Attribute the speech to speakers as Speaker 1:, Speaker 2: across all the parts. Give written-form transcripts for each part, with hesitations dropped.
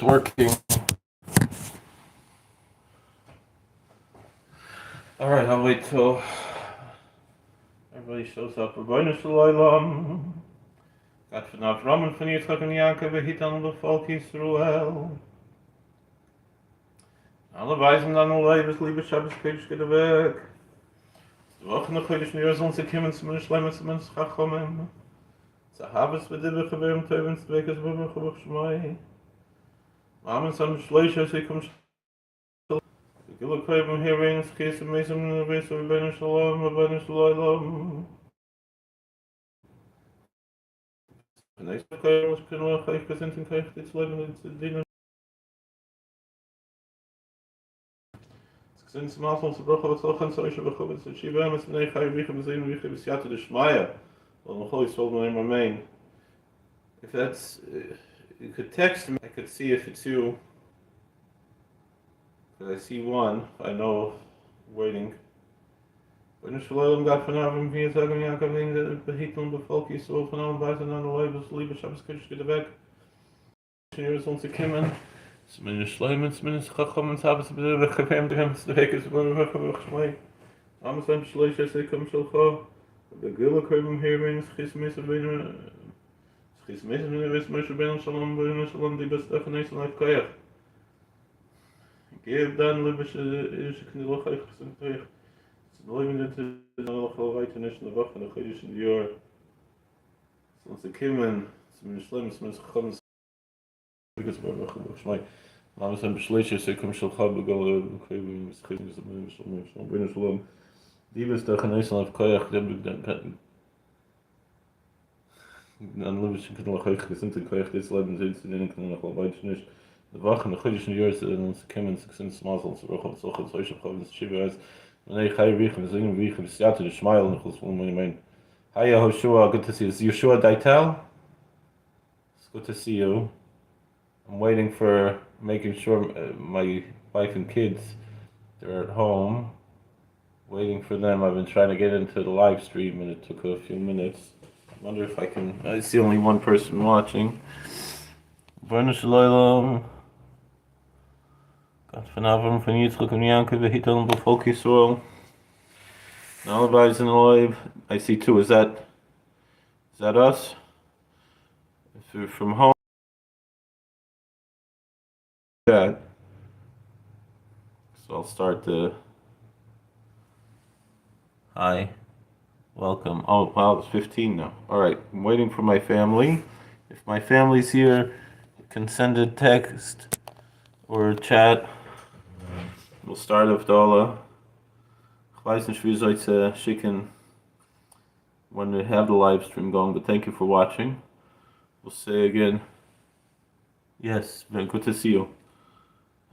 Speaker 1: working. Alright, I'll wait till everybody shows up. Rabbeinu Shalom. Got von Avram and von Yitzchak and Yaakov hitan l'folk Yisrael. Alle weisen dann Leibes, liebe Shabbos Kodesh geht weg. Die Woche noch Kodesh Nir sollen sie kommen, zumindest schleimen, zumindest Chachomim. Zahabes v'dibbe chavim teven tzvekes v'vach v'vach shmai. Mamen san shloisha sekum Gila Koyim hearing skis amazing in the base of Rabbeinu Shalom, Rabbeinu Shalom. The next Koyim was Kinua 5% in Koyim, it's living in Dinah. Since Malfon Sabrocha was Lochan, so I should have covered the Shiva, and Snei Chai Richim Zain Richim Siata de Shmaya. Well, the Holy Soul name remain. If that's, you could text me, I could see if it's you. Because I see one, I know, waiting. When Shalom got von Avram, wie es sagen, Jakob, wegen der Behittung befolgt Yisrael von allen Weisen an der Leibes, liebe Shabbos Kodesh geht weg. Hier ist uns gekommen. Zumindest Schleimen, zumindest Chachomim, Shabbos Kodesh geht weg, der Weg ist v'vach shmai. Amas ein Shloisha Sekum Shalcha. The Gila Koyim hearing Schis Mesa Beinu Schis Mesa Beinu Moshe Beinu Shalom Beinu Shalom die best Echanes and Life Koyach. Give dan Libish Knilach Eichs and Koyach. It's living into the Nalachal Vaitanish in the Vach and the Chodesh in the Yor. So it's a Kimen, Zmin Shlem, Zmin Chachom, because we're Vach Shmai. Amas ein Shloisha Sekum Shalcha Begala Koyim Schis Mesa Beinu Shalom Beinu Shalom. Die bist der Geneesel auf Koyach, die dann Liebischen können noch euch gesinnt in Koyach, das Leben sind zu denen können noch weit nicht. Die Wochen, die Chodischen Jahre sind uns kommen, sie sind Smasel, sie brauchen so viel Zeug, haben das Schiebe als, wenn ich hier riechen, singen wie ich, bis ja zu den Schmeilen, noch was von meinen. Hi, Yehoshua, good to see you. Is Yeshua Daitel? It's good to see you. I'm waiting for making sure my wife and kids, they're at home. Waiting for them. I've been trying to get into the live stream and it took a few minutes. I wonder if I can. I see only one person watching. Rabbeinu Shalom. Got von Avram, von Yitzchak and Yaakov hitan b'folk Yisrael. Now everybody's in the live. I see two. Is that us? If you're from home, that. So I'll start the. Hi, welcome. Oh, wow, it's 15 now. All right, I'm waiting for my family. If my family's here, you can send a text or a chat. We'll start Havdalah. Ich weiß nicht, wie soll ich schicken when we have the live stream going, but thank you for watching. We'll say again. Yes, very good to see you.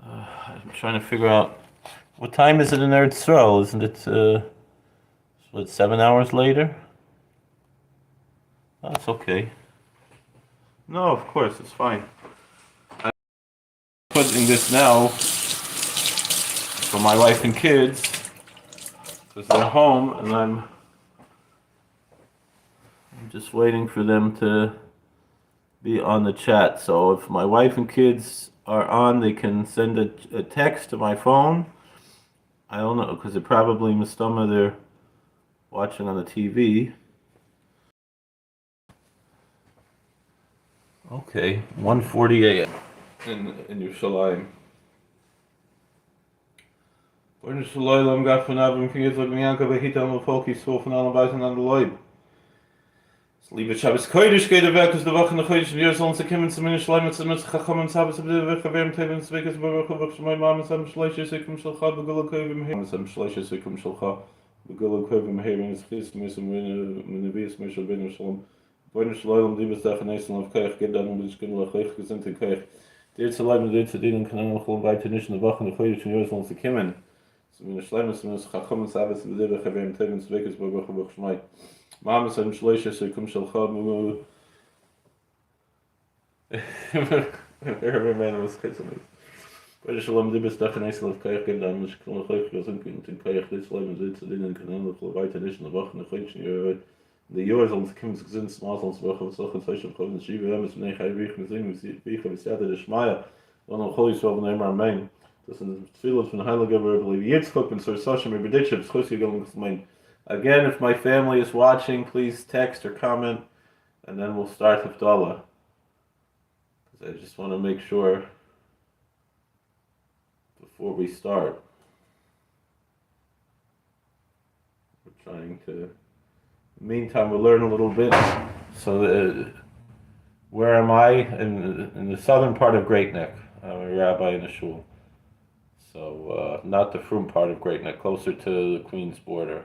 Speaker 1: I'm trying to figure out, what time is it in Eretz Yisrael? Isn't it... What, 7 hours later? That's okay. No, of course, it's fine. I'm putting this now for my wife and kids because they're home, and I'm just waiting for them to be on the chat. So if my wife and kids are on, they can send a text to my phone. I don't know, because they're probably mistama, they're watching on the TV. Okay, 1:40 a.m. in Yerushalayim. Rabbeinu Shalom got von Avram, von Yitzchak and Yaakov hitan b'folk Yisrael von allen Weisen an der Leib. Liebe Shabbos Kodesh geht weg, aus der Woche nach Kodesh wir sollen sie kommen zumindest schleimen zu mit Chachomim Shabbos abdel chavim teven tzvekes v'vach shmai mamen sam shloisha sekum shalcha b'gula koyim heim sam shloisha sekum shalcha b'gula koyim heim is chis mesum menevius Moshe Beinu Shalom Rabbeinu Shalom die best der Geneesel auf Koyach geht dann bis Kinua Koyach gesinnt in Koyach der zu leben der zu dienen kann noch weiter nicht in der Woche nach Kodesh wir sollen sie kommen zumindest schleimen zumindest Chachomim Shabbos abdel chavim teven tzvekes v'vach shmai Mama said, "Shloisha sekum shalcha." Every man was kissing. But Shalom, die best Geneesel auf Koyach geht dann nicht kann Koyach gesinnt in Koyach das Leben sitzt in den kann noch weiter nicht in der Woche nach Kodesh the yours on Kim's gesinnt Smasels Woche so Zeug von Shiva haben es nicht wie ich gesehen wie ich habe es ja der Schmeier One of Holy Soul name Amen. This is Tefillah from the Hasidic Rabbi Yitzchak and Sir Sasha Mebeditchev. Again, if my family is watching, please text or comment, and then we'll start Havdalah. Because I just want to make sure before we start. We're trying to. In the meantime, we'll learn a little bit. So, where am I? In the southern part of Great Neck. I'm a rabbi in a shul. So, not the Frum part of Great Neck, closer to the Queen's border.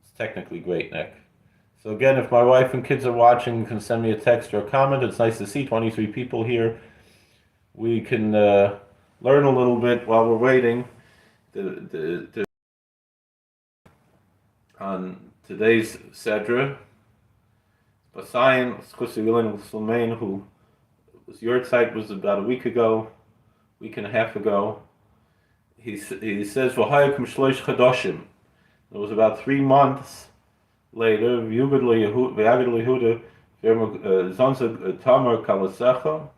Speaker 1: It's technically Great Neck. So again, if my wife and kids are watching, you can send me a text or a comment. It's nice to see 23 people here. We can learn a little bit while we're waiting. On today's Sedra, Basayan Schusigilin, who was your site was about a week and a half ago. He says, "V'hayakum shloish chadoshim." It was about 3 months later. V'yugad leYehuda zonza tamar kalasecha.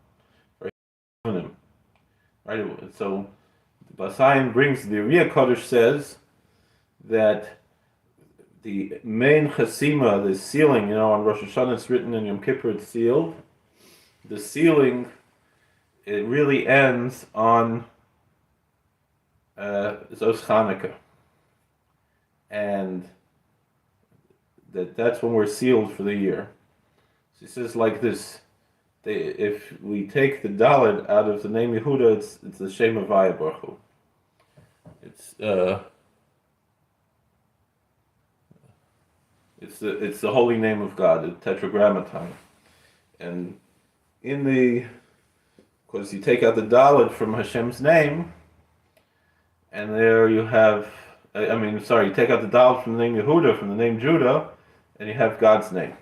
Speaker 1: Right. So Basayan brings the Riyah Kodesh says that the main chasima, the sealing, on Rosh Hashanah it's written, in Yom Kippur it's sealed. The sealing, it really ends on Zos Chanukah, and that's when we're sealed for the year. So he says like this: if we take the Dalet out of the name Yehuda, it's the Shem Havaya Baruch Hu. It's the holy name of God, the Tetragrammaton, and because you take out the Dalet from Hashem's name, and there you have, you take out the Dalet from the name Yehuda, from the name Judah, and you have God's name.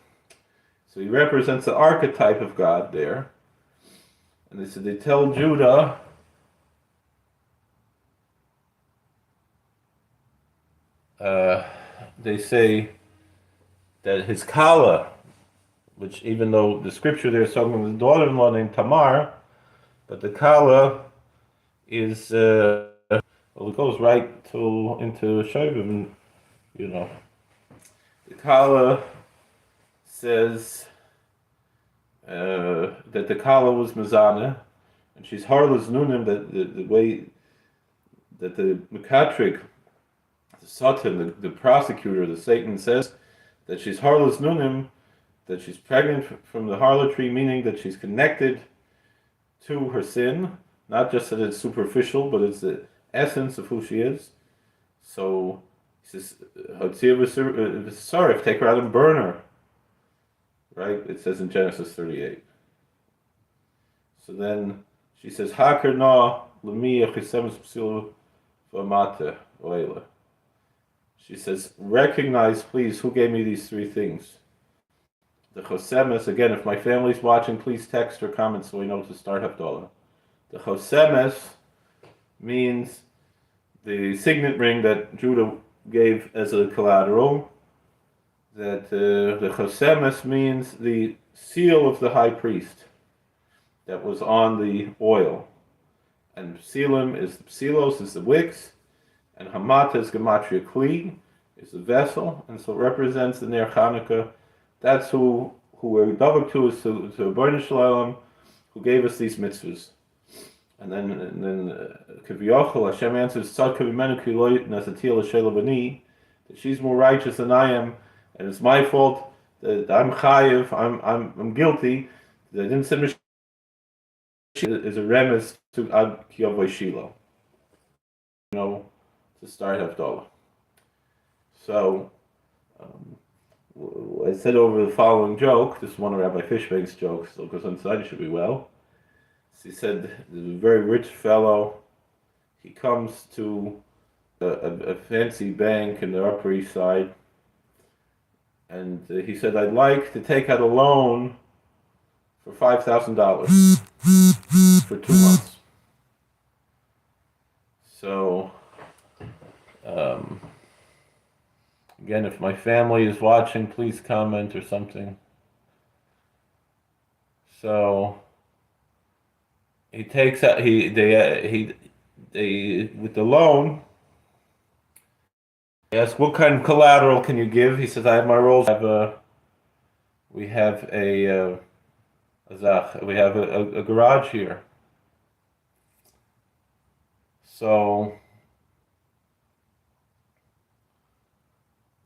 Speaker 1: So he represents the archetype of God there. And they said they tell Judah, they say that his Kala, which even though the scripture there is talking about his daughter-in-law named Tamar, but the Kala is, it goes right into Shovim, The Kala says that the Kala was Mizana, and she's Harlas Nunim, that the way that the Mekatrik, the Satan, the prosecutor, the Satan says that she's Harlas Nunim, that she's pregnant from the harlotry, meaning that she's connected to her sin, not just that it's superficial, but it's the essence of who she is. So he says, take her out and burn her. Right? It says in Genesis 38. So then she says, Haker na l'mi achisemus psilu v'amate oila. She says, recognize, please, who gave me these 3 things. The Chosemes, again, if my family's watching, please text or comment so we know to start Havdalah. The Chosemes means the signet ring that Judah gave as a collateral. That the Chosemes means the seal of the high priest that was on the oil. And Psilos is the wicks, and Hamata is Gematria Kli, is the vessel, and so it represents the Ner Chanukah. That's who we're dovak to, is to B'nai Shalom, who gave us these mitzvahs. And then Kivyochel, Hashem answers, Tzad Kivimenu Kiloi Nasatil Shela Bani, that she's more righteous than I am, and it's my fault that I'm chayiv, I'm guilty, that I didn't send Mashiach, is a remes to Ad Kiyavoy Shiloh. To start Havdalah. So, I said over the following joke. This is one of Rabbi Fishbank's jokes, so because inside it should be well. So he said, there's a very rich fellow. He comes to a fancy bank in the Upper East Side, and he said, I'd like to take out a loan for $5,000 for 2 months. So, again, if my family is watching, please comment or something. So, he takes out they with the loan. They ask, what kind of collateral can you give? He says, I have my rolls. We have a garage here. So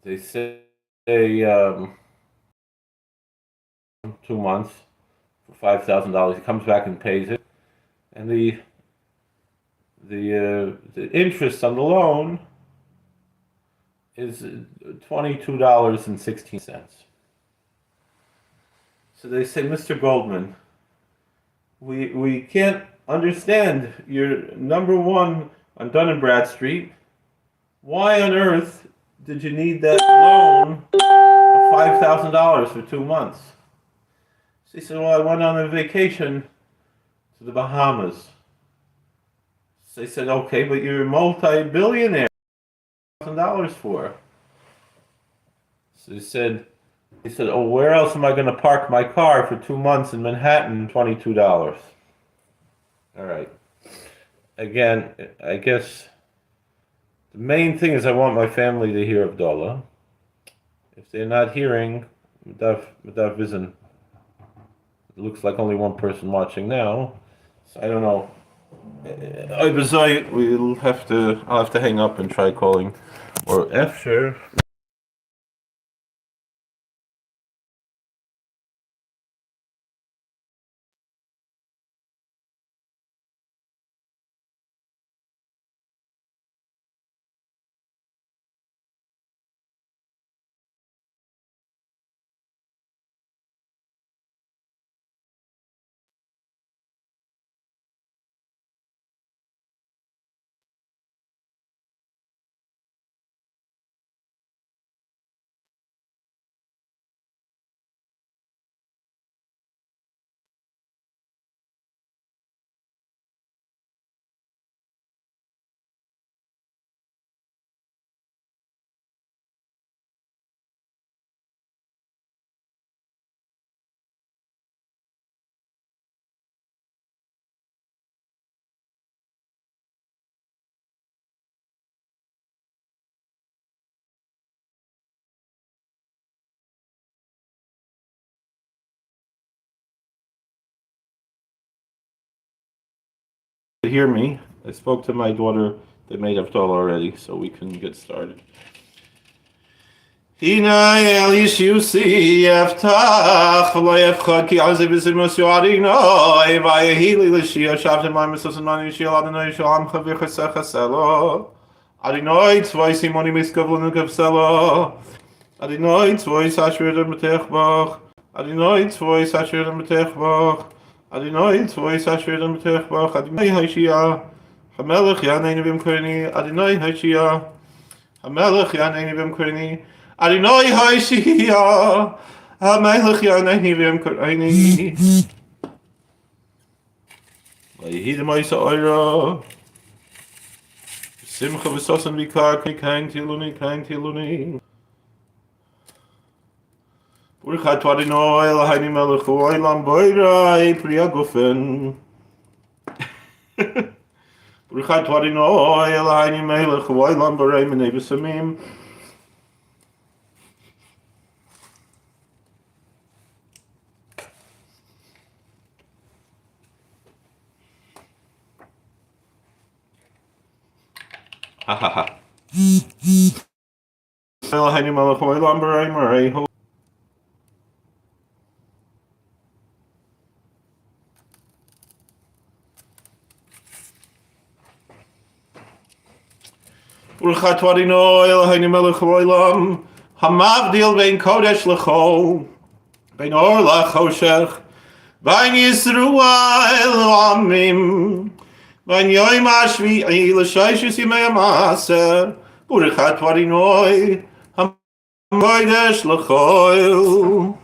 Speaker 1: they say 2 months for $5,000. He comes back and pays it, and the interest on the loan is $22.16. So they say, Mr. Goldman, we can't understand. You're number one on Dun and Bradstreet. Why on earth did you need that loan of $5,000 for 2 months? So he said, well, I went on a vacation to the Bahamas. So they said, okay, but you're a multi-billionaire. $1,000 for. So he said, oh, where else am I going to park my car for 2 months in Manhattan? $22. All right. Again, I guess the main thing is I want my family to hear Havdalah. If they're not hearing, Madav Vision, it looks like only one person watching now. So I don't know. I'll have to hang up and try calling. Or after. Hear me. I spoke to my daughter. They made Havdalah already, so we can get started. Hina el yishusi yaftach v'lo yafchad ki azev b'zirmos yo'arino v'ayahili l'shia shavtem ma'amisos and mani yishil adonai shalom chavichasech haselo adonai tzvoi simoni miskavlenu kavselo adonai tzvoi sashvirem b'tech adonai tzvoi sashvirem b'tech Adonai tzvoi sashvirem b'tech Adonai haishia hamelech yaneinu b'mkorni Adonai haishia hamelech yaneinu b'mkorni Adonai haishia hamelech yaneinu b'mkorni Vayihid ma'isa oira simcha v'sosan v'kar kain tiluni Urchat Adonai Eloheinu melech ha'olam boirai pri hagofen. Urchat Adonai Eloheinu melech ha'olam boirai minei b'samim. Ha ha ha. Eloheinu melech ha'olam boirai minei Urchat Adonai Eloheinu melech ha'olam hamavdil bein kodesh l'chol bein or la'choshech bein Yisruel l'amim bein yoim ha'shvi'i l'shayshis yimei ha'maser Urchat Adonai hamodesh l'chol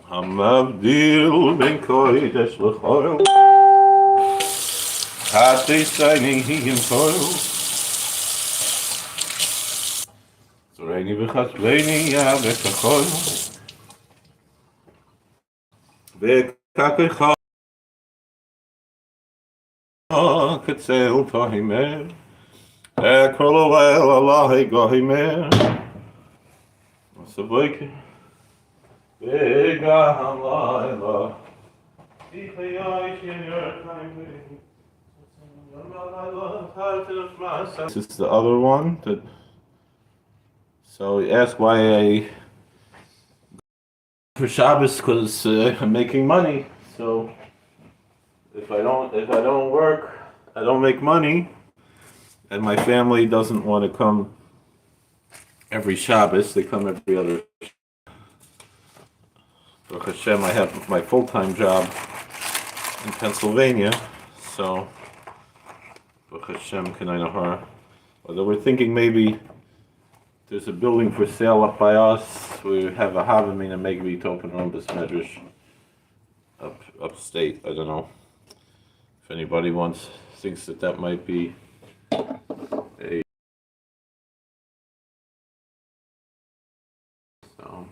Speaker 1: Hamavdil ben kodesh l'choil. Hatisayni hiyim toil. Zoreini v'chatzveini ya v'kachoil. V'kakecha ketzel tohimer. Ekrolovel Allahi gohimer. Saboike. V'gaham la'ila. This is the other one. So he asked why I for Shabbos, because I'm making money. So if I don't work, I don't make money, and my family doesn't want to come every Shabbos. They come every other. Baruch Hashem, I have my full-time job in Pennsylvania, so Baruch Hashem, Kanai Nahar. Although we're thinking maybe there's a building for sale up by us. We have a Havdalah and maybe to open our Bis Medrash upstate. I don't know if anybody thinks that might be a. So.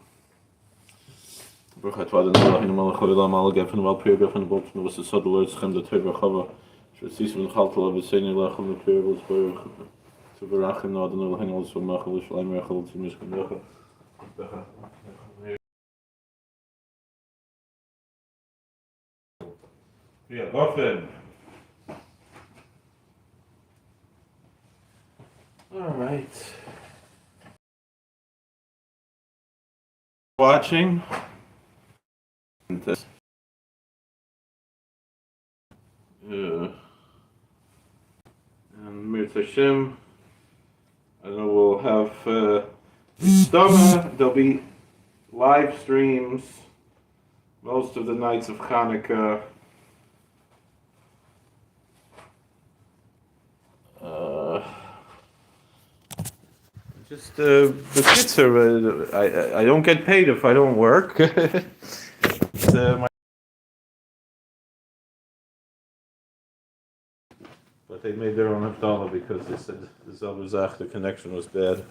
Speaker 1: Baruch atvad and Allah in Malach Olam Al Gef and Val Paragraph and Bob was the Sod Lord Schem the Torah Chava. Shresis from Chaltal of Senior Lachem the Parables Baruch to Barachim Nod and Allah and also Machal Shalom Rachel to Mishkan Lecha. Yeah, Gofen. All right. Watching. And Mirz Hashem, I know we'll have there'll be live streams most of the nights of Hanukkah. Just the kids are. I don't get paid if I don't work. But they made their own Havdalah because they said the connection was bad.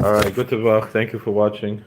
Speaker 1: All right, good to Thank you for watching.